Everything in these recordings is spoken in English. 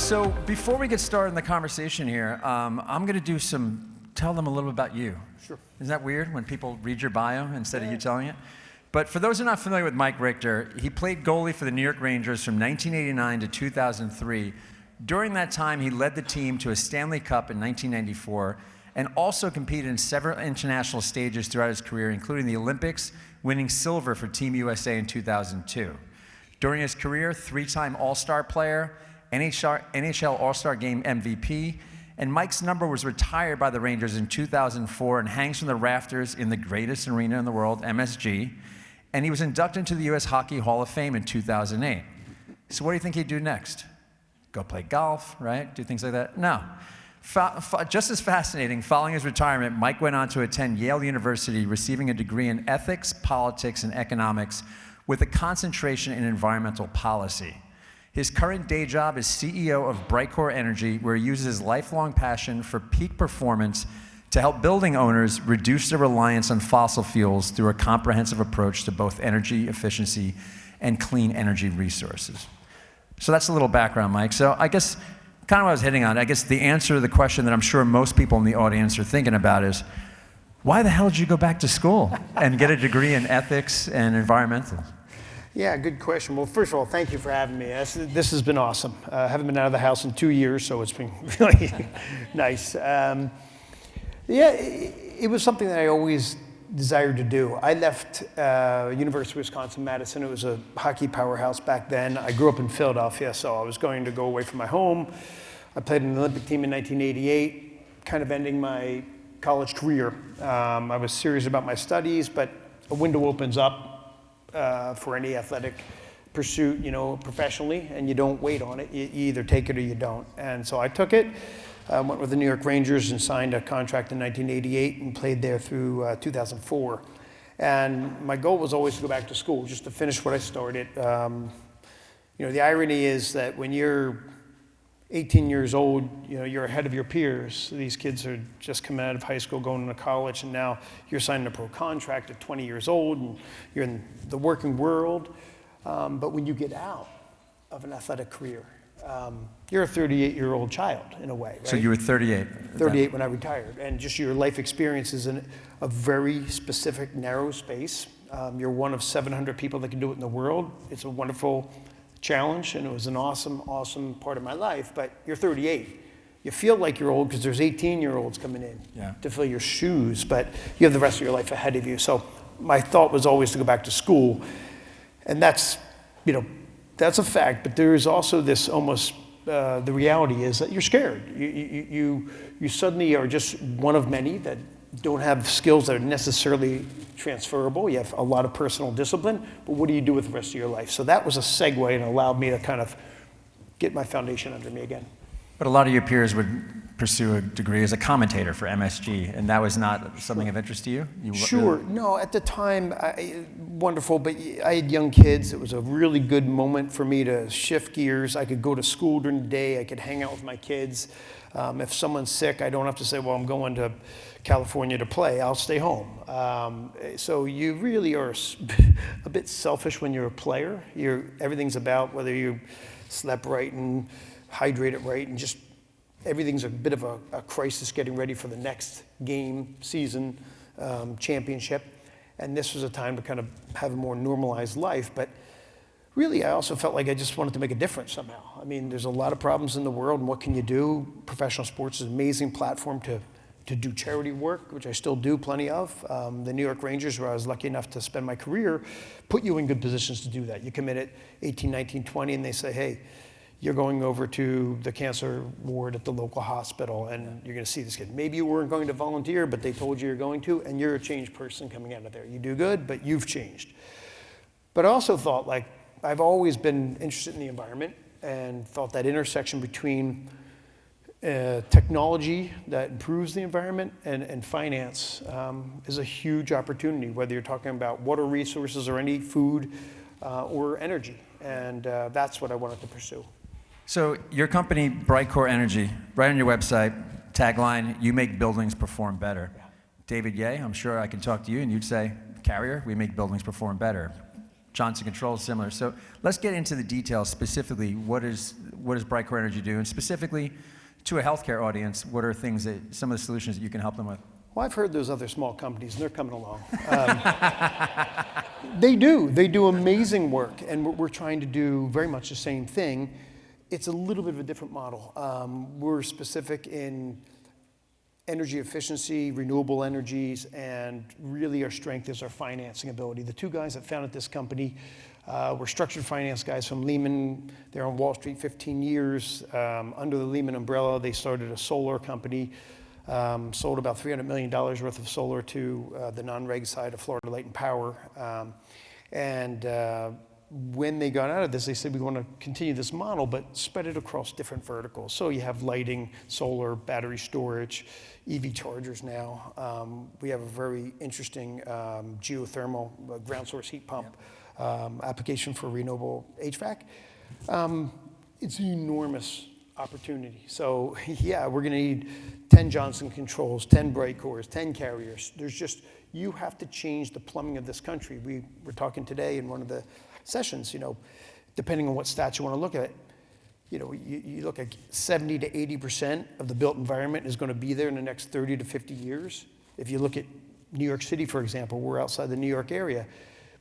So before we get started in the conversation here, I'm going to tell them a little bit about you. Sure. Isn't that weird when people read your bio instead of you telling it? But for those who are not familiar with Mike Richter, he played goalie for the New York Rangers from 1989 to 2003. During that time, he led the team to a Stanley Cup in 1994 and also competed in several international stages throughout his career, including the Olympics, winning silver for Team USA in 2002. During his career, three-time All-Star player, NHL All-Star Game MVP, and Mike's number was retired by the Rangers in 2004 and hangs from the rafters in the greatest arena in the world, MSG, and he was inducted into the U.S. Hockey Hall of Fame in 2008. So what do you think he'd do next? Go play golf, right? Do things like that? No. Just as fascinating, following his retirement, Mike went on to attend Yale University, receiving a degree in ethics, politics, and economics with a concentration in environmental policy. His current day job is CEO of Brightcore Energy, where he uses his lifelong passion for peak performance to help building owners reduce their reliance on fossil fuels through a comprehensive approach to both energy efficiency and clean energy resources. So that's a little background, Mike. So I guess kind of what I was hitting on, I guess the answer to the question that I'm sure most people in the audience are thinking about is, why the hell did you go back to school and get a degree in ethics and environmental? Yeah, good question. Well, first of all, thank you for having me. This has been awesome. I haven't been out of the house in 2 years, so it's been really nice. It was something that I always desired to do. I left University of Wisconsin-Madison. It was a hockey powerhouse back then. I grew up in Philadelphia, so I was going to go away from my home. I played in the Olympic team in 1988, kind of ending my college career. I was serious about my studies, but a window opens up for any athletic pursuit, professionally, and you don't wait on it. You either take it or you don't. And so I took it, went with the New York Rangers and signed a contract in 1988 and played there through 2004. And my goal was always to go back to school, just to finish what I started. The irony is that when you're 18 years old, you're ahead of your peers. These kids are just coming out of high school, going to college, and now you're signing a pro contract at 20 years old, and you're in the working world. But when you get out of an athletic career, you're a 38-year-old child in a way, right? So you were 38? 38 when I retired, and just your life experience is in a very specific, narrow space. You're one of 700 people that can do it in the world. It's a wonderful challenge, and it was an awesome part of my life, but you're 38. You feel like you're old because there's 18-year-olds coming in to fill your shoes, but you have the rest of your life ahead of you. So my thought was always to go back to school, and that's a fact, but there is also this almost, the reality is that you're scared. You suddenly are just one of many that don't have skills that are necessarily transferable. You have a lot of personal discipline, but what do you do with the rest of your life? So that was a segue and allowed me to kind of get my foundation under me again. But a lot of your peers would pursue a degree as a commentator for MSG, and that was not something of interest to you? Sure. No, at the time, wonderful, but I had young kids. It was a really good moment for me to shift gears. I could go to school during the day. I could hang out with my kids. If someone's sick, I don't have to say, well, I'm going to California to play. I'll stay home. So you really are a bit selfish when you're a player. Everything's about whether you slept right and hydrated right, and just everything's a bit of a crisis getting ready for the next game, season, championship. And this was a time to kind of have a more normalized life. But really, I also felt like I just wanted to make a difference somehow. I mean, there's a lot of problems in the world, and what can you do? Professional sports is an amazing platform to do charity work, which I still do plenty of. The New York Rangers, where I was lucky enough to spend my career, put you in good positions to do that. You come in at 18, 19, 20, and they say, hey, you're going over to the cancer ward at the local hospital, and you're going to see this kid. Maybe you weren't going to volunteer, but they told you you're going to, and you're a changed person coming out of there. You do good, but you've changed. But I also thought, I've always been interested in the environment and thought that intersection between technology that improves the environment and finance is a huge opportunity, whether you're talking about water resources or any food or energy. And that's what I wanted to pursue. So your company, Brightcore Energy, right on your website, tagline, you make buildings perform better. Yeah. David Ye, I'm sure I can talk to you and you'd say, Carrier, we make buildings perform better. Johnson Controls, similar. So let's get into the details specifically. What what does Brightcore Energy do? And specifically to a healthcare audience, what are things that, some of the solutions that you can help them with? Well, I've heard those other small companies, and they're coming along. They do amazing work, and we're trying to do very much the same thing. It's a little bit of a different model. We're specific in energy efficiency, renewable energies, and really our strength is our financing ability. The two guys that founded this company were structured finance guys from Lehman. They're on Wall Street 15 years. Under the Lehman umbrella, they started a solar company, sold about $300 million worth of solar to the non-reg side of Florida Light and Power. When they got out of this, they said, we want to continue this model, but spread it across different verticals. So you have lighting, solar, battery storage, EV chargers now. We have a very interesting geothermal ground source heat pump application for renewable HVAC. It's an enormous opportunity. So yeah, we're going to need 10 Johnson Controls, 10 Brightcores, 10 carriers. There's just, you have to change the plumbing of this country. We were talking today in one of the sessions, depending on what stats you want to look at, you look at 70 to 80% of the built environment is going to be there in the next 30 to 50 years. If you look at New York City, for example, we're outside the New York area.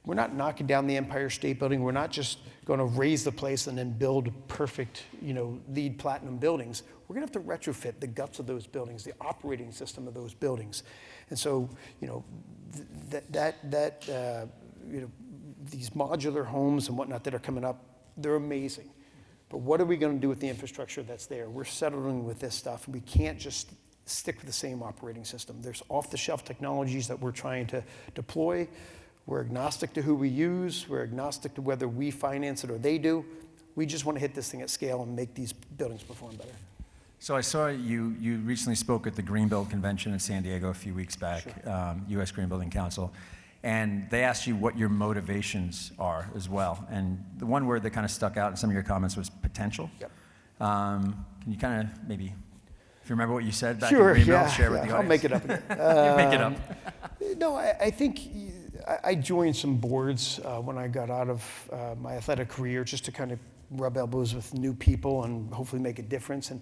We're not knocking down the Empire State Building. We're not just going to raise the place and then build perfect, LEED platinum buildings. We're going to have to retrofit the guts of those buildings, the operating system of those buildings. And so, these modular homes and whatnot that are coming up, they're amazing. But what are we going to do with the infrastructure that's there? We're settling with this stuff, and we can't just stick with the same operating system. There's off-the-shelf technologies that we're trying to deploy. We're agnostic to who we use. We're agnostic to whether we finance it or they do. We just want to hit this thing at scale and make these buildings perform better. So I saw you recently spoke at the Green Build Convention in San Diego a few weeks back, sure. U.S. Green Building Council. And they asked you what your motivations are as well. And the one word that kind of stuck out in some of your comments was potential. Yep. Can you kind of maybe, if you remember what you said back sure, in Green Build, yeah, share with the audience? I'll make it up again. You make it up. No, I think I joined some boards when I got out of my athletic career just to kind of rub elbows with new people and hopefully make a difference. And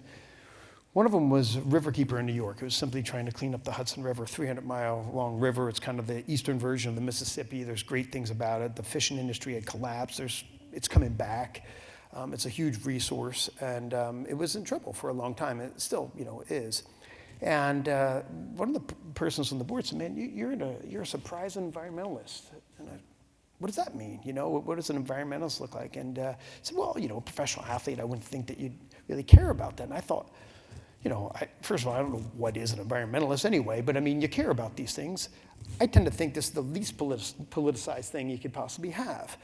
one of them was Riverkeeper in New York. It was simply trying to clean up the Hudson River, 300-mile-long river. It's kind of the eastern version of the Mississippi. There's great things about it. The fishing industry had collapsed. It's coming back. It's a huge resource, and it was in trouble for a long time. It still, is. And one of the persons on the board said, "Man, you're a surprise environmentalist." And what does that mean? What does an environmentalist look like? And I said, well, a professional athlete, I wouldn't think that you'd really care about that. And I thought, first of all, I don't know what is an environmentalist anyway, but I mean, you care about these things. I tend to think this is the least politicized thing you could possibly have.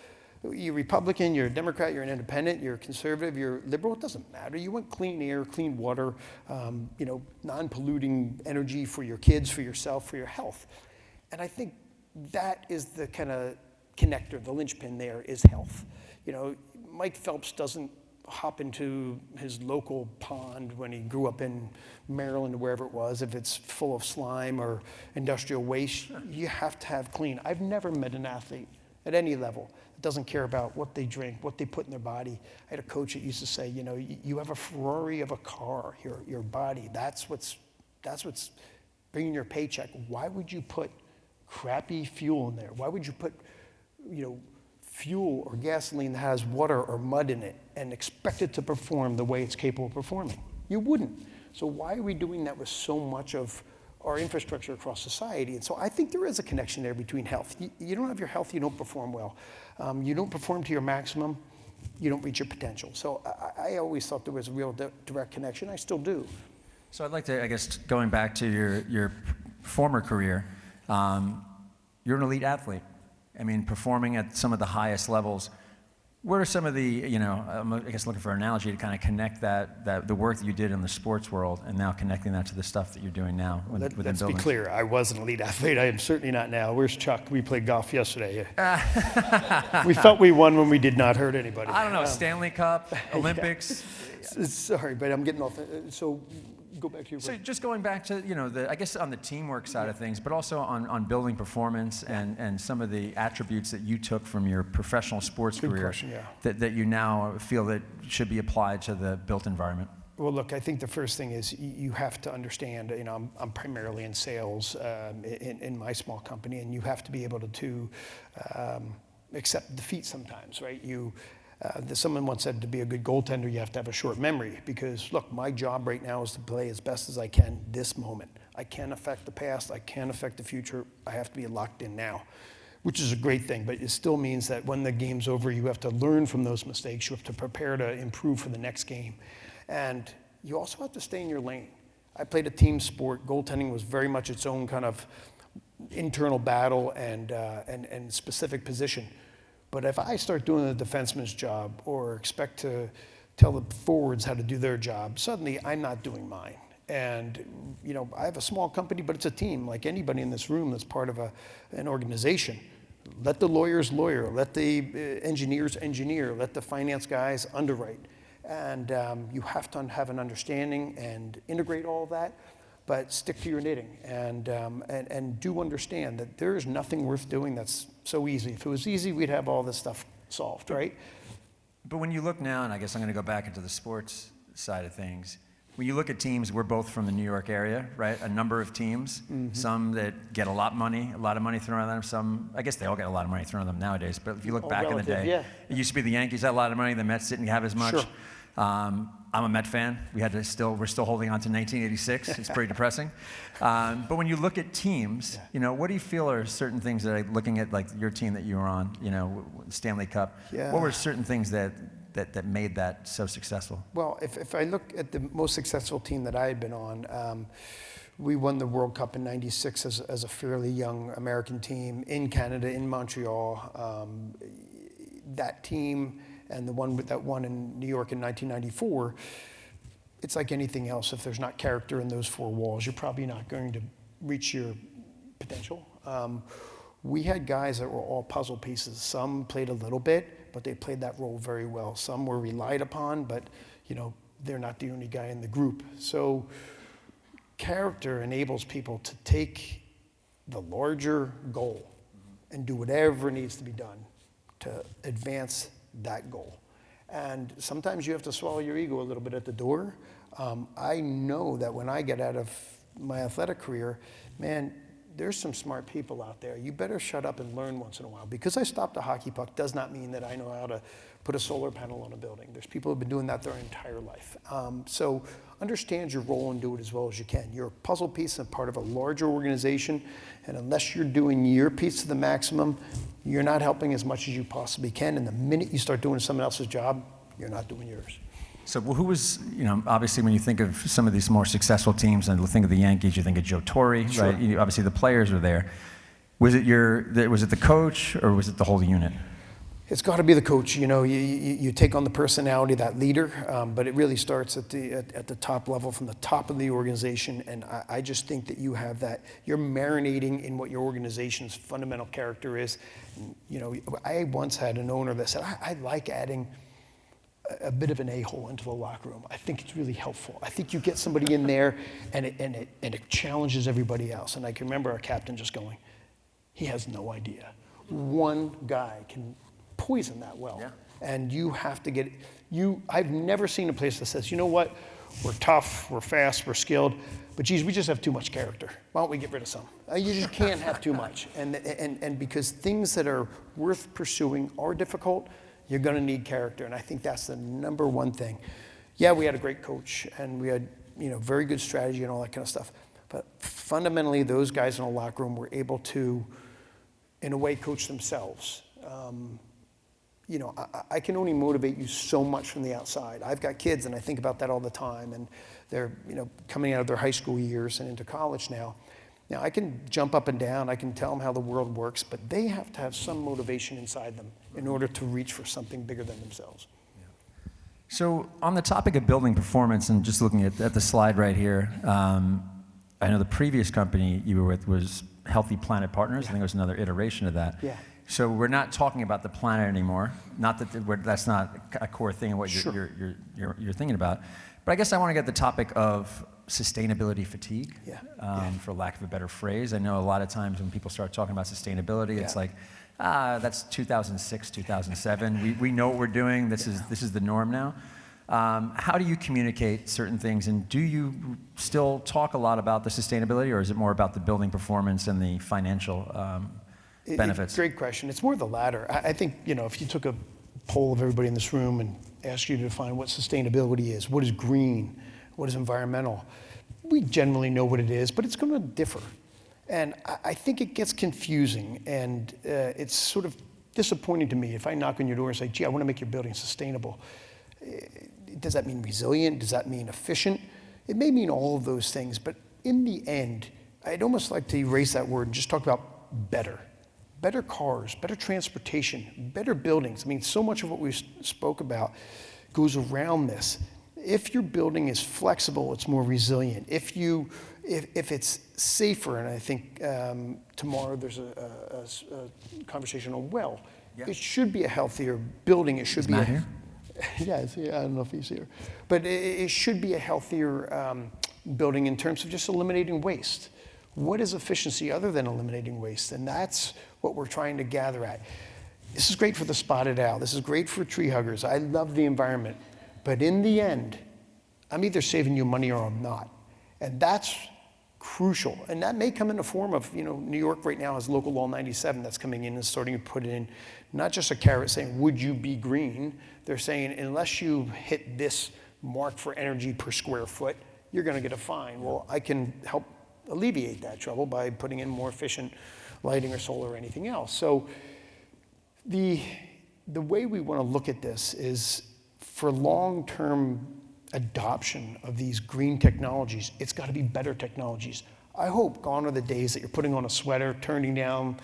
You're Republican, you're a Democrat, you're an independent, you're a conservative, you're liberal, it doesn't matter. You want clean air, clean water, non-polluting energy for your kids, for yourself, for your health. And I think that is the kind of connector, the linchpin there is health. Mike Phelps doesn't hop into his local pond when he grew up in Maryland or wherever it was, if it's full of slime or industrial waste, you have to have clean. I've never met an athlete at any level that doesn't care about what they drink, what they put in their body. I had a coach that used to say, you have a Ferrari of a car, your body, that's what's bringing your paycheck. Why would you put crappy fuel in there? Why would you put, fuel or gasoline that has water or mud in it and expect it to perform the way it's capable of performing? You wouldn't. So why are we doing that with so much of our infrastructure across society? And so I think there is a connection there between health. You don't have your health, you don't perform well. You don't perform to your maximum, you don't reach your potential. So I always thought there was a real direct connection. I still do. So I'd like to, I guess, going back to your former career, you're an elite athlete. I mean, performing at some of the highest levels. What are some of the, I'm, I guess, looking for an analogy to kind of connect that the work that you did in the sports world and now connecting that to the stuff that you're doing now within buildings? Let's be clear, I was an elite athlete. I am certainly not now. Where's Chuck? We played golf yesterday. We felt we won when we did not hurt anybody. I don't know, Stanley Cup, Olympics. Yeah. Sorry, but I'm getting off. So Go back to your So question. just going back to, I guess on the teamwork side of things, but also on building performance and some of the attributes that you took from your professional sports Good career question, yeah. that you now feel that should be applied to the built environment. Well, look, I think the first thing is you have to understand, I'm primarily in sales in my small company, and you have to be able to accept defeat sometimes, right? Someone once said to be a good goaltender, you have to have a short memory because, look, my job right now is to play as best as I can this moment. I can't affect the past. I can't affect the future. I have to be locked in now, which is a great thing, but it still means that when the game's over, you have to learn from those mistakes. You have to prepare to improve for the next game. And you also have to stay in your lane. I played a team sport. Goaltending was very much its own kind of internal battle and specific position. But if I start doing the defenseman's job or expect to tell the forwards how to do their job, suddenly I'm not doing mine. And I have a small company, but it's a team. Like anybody in this room that's part of an organization. Let the lawyers lawyer, let the engineers engineer, let the finance guys underwrite. And you have to have an understanding and integrate all of that, but stick to your knitting and do understand that there is nothing worth doing that's so easy. If it was easy, we'd have all this stuff solved, right? But when you look now, and I guess I'm going to go back into the sports side of things, when you look at teams, we're both from the New York area, right? A number of teams, some that get a lot of money thrown at them. Some, I guess they all get a lot of money thrown at them nowadays. But if you look back in the day, it used to be the Yankees had a lot of money, the Mets didn't have as much. Sure. I'm a Met fan. We're still holding on to 1986. It's pretty depressing. But when you look at teams, what do you feel are certain things that, looking at like your team that you were on, Stanley Cup, what were certain things that made that so successful? Well, if I look at the most successful team that I had been on, we won the World Cup in '96 as a fairly young American team in Canada, in Montreal. That team and the one that won in New York in 1994, it's like anything else. If there's not character in those four walls, you're probably not going to reach your potential. We had guys that were all puzzle pieces. Some played a little bit, but they played that role very well. Some were relied upon, but they're not the only guy in the group. So character enables people to take the larger goal and do whatever needs to be done to advance that goal. And sometimes you have to swallow your ego a little bit at the door. I know that when I get out of my athletic career, man, there's some smart people out there. You better shut up and learn once in a while. Because I stopped a hockey puck does not mean that I know how to put a solar panel on a building. There's people who have been doing that their entire life. So understand your role and do it as well as you can. You're a puzzle piece and part of a larger organization, and unless you're doing your piece to the maximum, you're not helping as much as you possibly can. And the minute you start doing someone else's job, you're not doing yours. So who was, obviously when you think of some of these more successful teams and think of the Yankees, you think of Joe Torre, Sure. right? Obviously the players were there. Was it the coach or was it the whole unit? It's got to be the coach. You take on the personality, that leader, but it really starts at the top level, from the top of the organization. And I just think that you have that. You're marinating in what your organization's fundamental character is. I once had an owner that said, I like adding a bit of an a-hole into the locker room. I think it's really helpful. I think you get somebody in there and it challenges everybody else. And I can remember our captain just going, he has no idea. One guy can poison that well. Yeah. And you have to get, I've never seen a place that says, you know what, we're tough, we're fast, we're skilled, but geez, we just have too much character. Why don't we get rid of some? You just can't have too much. And because things that are worth pursuing are difficult, you're going to need character, and I think that's the number one thing. Yeah, we had a great coach, and we had very good strategy and all that kind of stuff. But fundamentally, those guys in the locker room were able to, in a way, coach themselves. I can only motivate you so much from the outside. I've got kids, and I think about that all the time, and they're coming out of their high school years and into college now. Now, I can jump up and down, I can tell them how the world works, but they have to have some motivation inside them in order to reach for something bigger than themselves. Yeah. So on the topic of building performance, and just looking at the slide right here, I know the previous company you were with was Healthy Planet Partners. Yeah. I think it was another iteration of that. Yeah. So we're not talking about the planet anymore. Not that that's not a core thing of what you're thinking about. But I guess I want to get the topic of sustainability fatigue, for lack of a better phrase. I know a lot of times when people start talking about sustainability, it's like, that's 2006, 2007. We know what we're doing. This is the norm now. How do you communicate certain things, and do you still talk a lot about the sustainability, or is it more about the building performance and the financial benefits? Great question. It's more the latter. I think, if you took a poll of everybody in this room and asked you to define what sustainability is, what is green, what is environmental, we generally know what it is, but it's going to differ. And I think it gets confusing, and it's sort of disappointing to me if I knock on your door and say, gee, I want to make your building sustainable. Does that mean resilient? Does that mean efficient? It may mean all of those things, but in the end, I'd almost like to erase that word and just talk about better. Better cars, better transportation, better buildings. I mean, so much of what we spoke about goes around this. If your building is flexible, it's more resilient. If it's safer, and I think tomorrow there's a conversation on it should be a healthier building. It should be Matt here? Yes, I don't know if he's here. But it should be a healthier building in terms of just eliminating waste. What is efficiency other than eliminating waste? And that's what we're trying to gather at. This is great for the spotted owl. This is great for tree huggers. I love the environment. But in the end, I'm either saving you money or I'm not. And that's crucial. And that may come in the form of, New York right now has local law 97 that's coming in and starting to put in not just a carrot saying, would you be green? They're saying, unless you hit this mark for energy per square foot, you're going to get a fine. Well, I can help alleviate that trouble by putting in more efficient lighting or solar or anything else. So the way we want to look at this is for long-term adoption of these green technologies, it's got to be better technologies. I hope gone are the days that you're putting on a sweater, turning down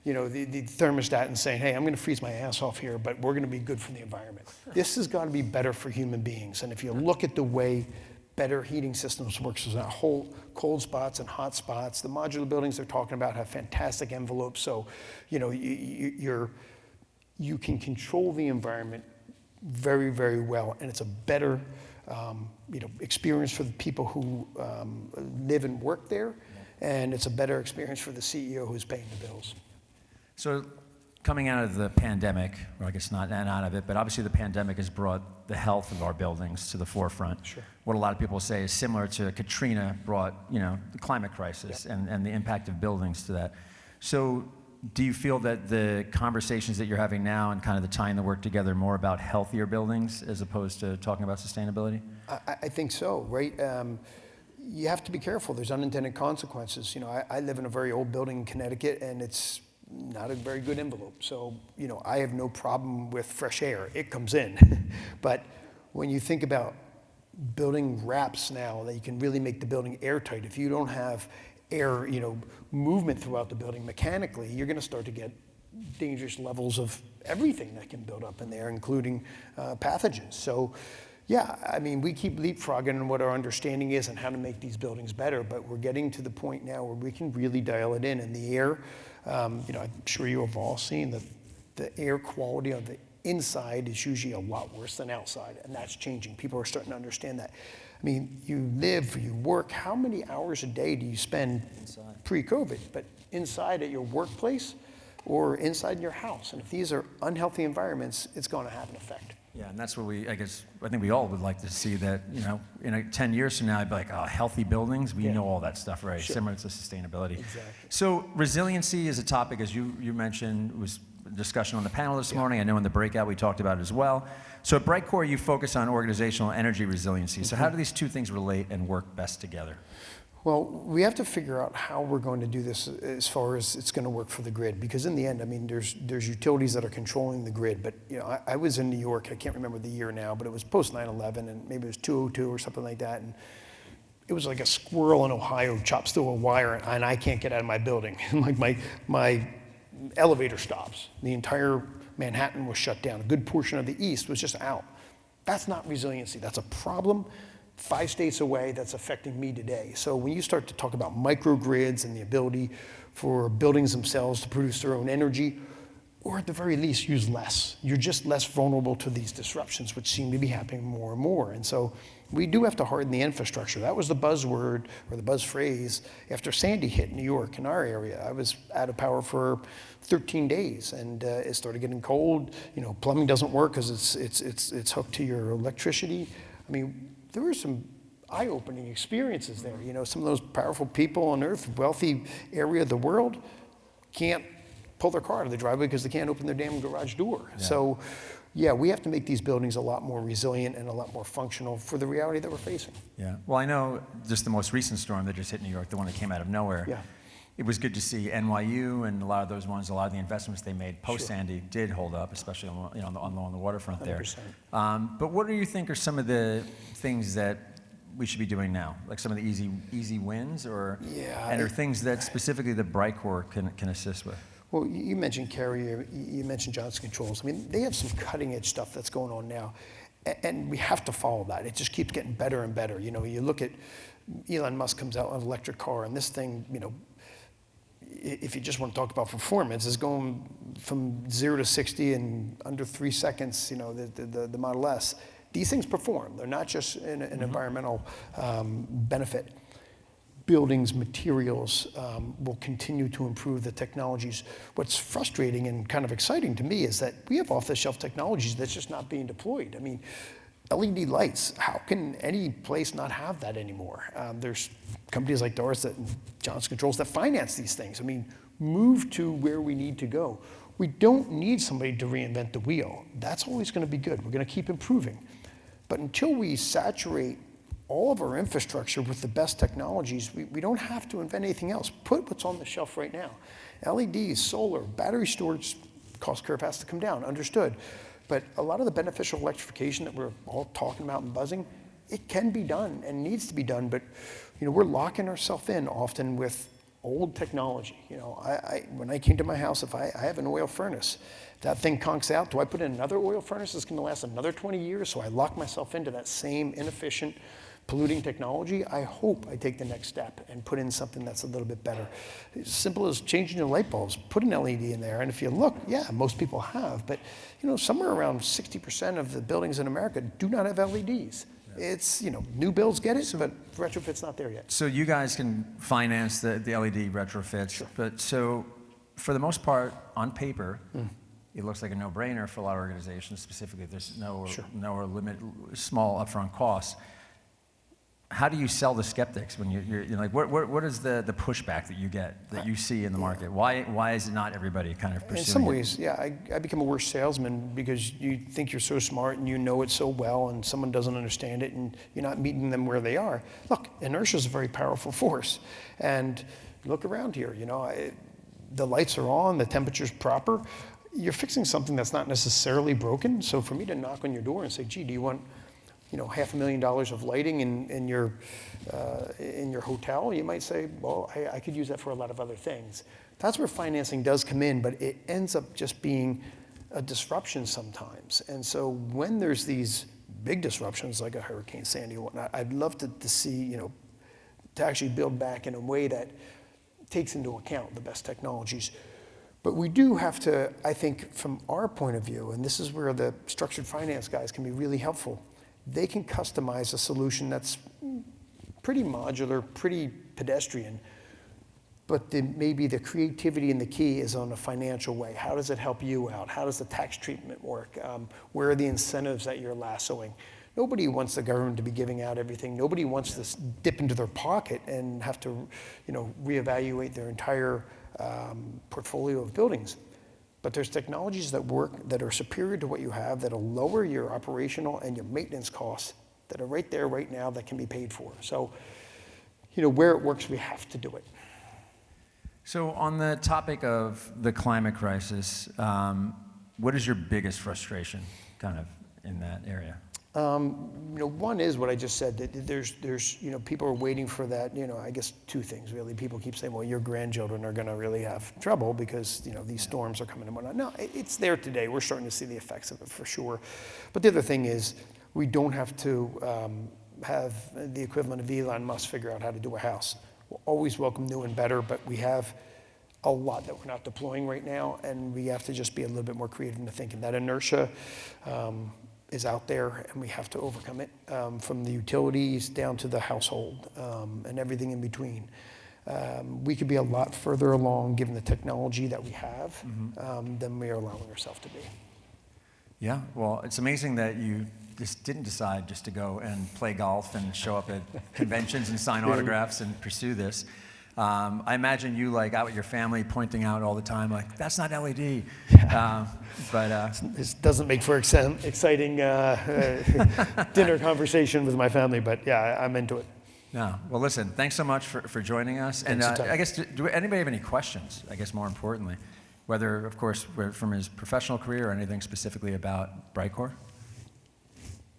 the thermostat and saying, hey, I'm going to freeze my ass off here, but we're going to be good for the environment. This has got to be better for human beings. And if you look at the way better heating systems works, there's that whole cold spots and hot spots. The modular buildings they're talking about have fantastic envelopes, so you can control the environment very, very well, and it's a better experience for the people who live and work there, and it's a better experience for the CEO who's paying the bills. So coming out of the pandemic, or I guess not out of it, but obviously the pandemic has brought the health of our buildings to the forefront. Sure. What a lot of people say is similar to Katrina brought, the climate crisis and the impact of buildings to that. So do you feel that the conversations that you're having now and kind of the tying the work together more about healthier buildings as opposed to talking about sustainability? I think so, right? You have to be careful. There's unintended consequences. I live in a very old building in Connecticut, and it's not a very good envelope. So, I have no problem with fresh air. It comes in. But when you think about building wraps now, that you can really make the building airtight, if you don't have air, movement throughout the building mechanically, you're going to start to get dangerous levels of everything that can build up in there, including pathogens. So, we keep leapfrogging on what our understanding is and how to make these buildings better, but we're getting to the point now where we can really dial it in. And the air, I'm sure you have all seen that the air quality on the inside is usually a lot worse than outside, and that's changing. People are starting to understand that. You live, you work, how many hours a day do you spend pre-COVID, but inside at your workplace or inside in your house? And if these are unhealthy environments, it's going to have an effect. Yeah, and that's what I think we all would like to see that, in 10 years from now, I'd be like, healthy buildings, we know all that stuff, right? Sure. Similar to sustainability. Exactly. So resiliency is a topic, as you mentioned, was a discussion on the panel this morning. I know in the breakout we talked about it as well. So at Brightcore, you focus on organizational energy resiliency. So how do these two things relate and work best together? Well, we have to figure out how we're going to do this as far as it's going to work for the grid. Because in the end, there's utilities that are controlling the grid. But I was in New York. I can't remember the year now, but it was post 9/11, and maybe it was 2002 or something like that. And it was like a squirrel in Ohio chops through a wire, and I can't get out of my building. Like my elevator stops. The entire Manhattan was shut down. A good portion of the East was just out. That's not resiliency. That's a problem 5 states away that's affecting me today. So when you start to talk about microgrids and the ability for buildings themselves to produce their own energy, or at the very least, use less. You're just less vulnerable to these disruptions, which seem to be happening more and more. And so we do have to harden the infrastructure. That was the buzzword or the buzz phrase after Sandy hit New York in our area. I was out of power for 13 days, and it started getting cold. You know, plumbing doesn't work because it's hooked to your electricity. I mean, there were some eye-opening experiences there. You know, some of those powerful people on earth, wealthy area of the world, can't pull their car out of the driveway because they can't open their damn garage door. Yeah. So, yeah, we have to make these buildings a lot more resilient and a lot more functional for the reality that we're facing. Yeah. Well, I know just the most recent storm that just hit New York, the one that came out of nowhere. Yeah. It was good to see NYU and a lot of those ones, a lot of the investments they made post-Sandy did hold up, especially on the waterfront 100%. There. But what do you think are some of the things that we should be doing now, like some of the easy wins, or and are things that specifically the Brightcore can assist with? Well, you mentioned Carrier, you mentioned Johnson Controls. I mean, they have some cutting edge stuff that's going on now, and we have to follow that. It just keeps getting better and better. You know, you look at Elon Musk comes out with an electric car, and this thing, you know, if you just want to talk about performance, is going from 0 to 60 in under 3 seconds. You know, the Model S. These things perform. They're not just an environmental benefit. Buildings, materials will continue to improve the technologies. What's frustrating and kind of exciting to me is that we have off-the-shelf technologies that's just not being deployed. I mean, LED lights, how can any place not have that anymore? There's companies like Doris and Johnson Controls that finance these things. I mean, move to where we need to go. We don't need somebody to reinvent the wheel. That's always going to be good. We're going to keep improving. But until we saturate all of our infrastructure with the best technologies, we don't have to invent anything else. Put what's on the shelf right now. LEDs, solar, battery storage, cost curve has to come down, understood. But a lot of the beneficial electrification that we're all talking about and buzzing, it can be done and needs to be done, but you know, we're locking ourselves in often with old technology. You know, when I came to my house, if I have an oil furnace, that thing conks out, do I put in another oil furnace that's gonna last another 20 years? So I lock myself into that same inefficient, polluting technology. I hope I take the next step and put in something that's a little bit better. As simple as changing your light bulbs, put an LED in there, and if you look, yeah, most people have, but you know, somewhere around 60% of the buildings in America do not have LEDs. It's, you know, new builds get it, but retrofit's not there yet. So you guys can finance the LED retrofits, sure. But so for the most part, on paper, it looks like a no-brainer for a lot of organizations, specifically if there's no small upfront costs. How do you sell the skeptics when you're like, what is the pushback that you get, that you see in the market? Why is it not everybody kind of pursuing it? In some ways, yeah, I become a worse salesman because you think you're so smart and you know it so well, and someone doesn't understand it and you're not meeting them where they are. Look, inertia is a very powerful force, and look around here, you know, the lights are on, the temperature's proper. You're fixing something that's not necessarily broken, so for me to knock on your door and say, gee, do you want, you know, $500,000 of lighting in your hotel, you might say, well, I could use that for a lot of other things. That's where financing does come in, but it ends up just being a disruption sometimes. And so when there's these big disruptions like a Hurricane Sandy or whatnot, I'd love to see, you know, to actually build back in a way that takes into account the best technologies. But we do have to, I think, from our point of view, and this is where the structured finance guys can be really helpful, they can customize a solution that's pretty modular, pretty pedestrian, but maybe the creativity and the key is on a financial way. How does it help you out? How does the tax treatment work? Where are the incentives that you're lassoing? Nobody wants the government to be giving out everything. Nobody wants to dip into their pocket and have to, you know, reevaluate their entire portfolio of buildings. But there's technologies that work that are superior to what you have, that'll lower your operational and your maintenance costs, that are right there right now that can be paid for. So, you know, where it works, we have to do it. So on the topic of the climate crisis, what is your biggest frustration kind of in that area? You know, one is what I just said, that there's, you know, people are waiting for that, you know, I guess two things really. People keep saying, well, your grandchildren are gonna really have trouble because, you know, these storms are coming and whatnot. No, it's there today. We're starting to see the effects of it for sure. But the other thing is, we don't have to have the equivalent of Elon Musk figure out how to do a house. We'll always welcome new and better, but we have a lot that we're not deploying right now, and we have to just be a little bit more creative in the thinking. That inertia is out there, and we have to overcome it, from the utilities down to the household, and everything in between. We could be a lot further along, given the technology that we have, than we are allowing ourselves to be. Yeah, well, it's amazing that you just didn't decide just to go and play golf and show up at conventions and sign autographs and pursue this. I imagine you like out with your family pointing out all the time, like, that's not LED. This doesn't make for exciting dinner conversation with my family, but yeah, I'm into it. No. Well, listen, thanks so much for joining us. Thanks And for time. I guess, do anybody have any questions, I guess more importantly? Whether, of course, from his professional career or anything specifically about Brightcore?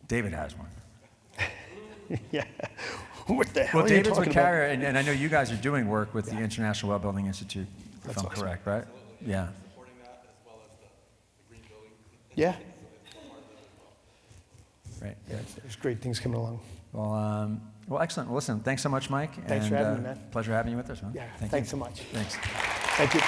David has one. Yeah. What the hell Well, are you David's talking with about? Carrier, and I know you guys are doing work with the International Well Building Institute, if That's I'm awesome. correct, right? Yeah. Supporting that as well as the green building. Yeah. Right. Yeah, there's great things coming along. Well, excellent. Well, listen, thanks so much, Mike. Thanks for having me, man. Pleasure having you with us, man. Yeah, Thank thanks you. so much. Thanks. Thank you.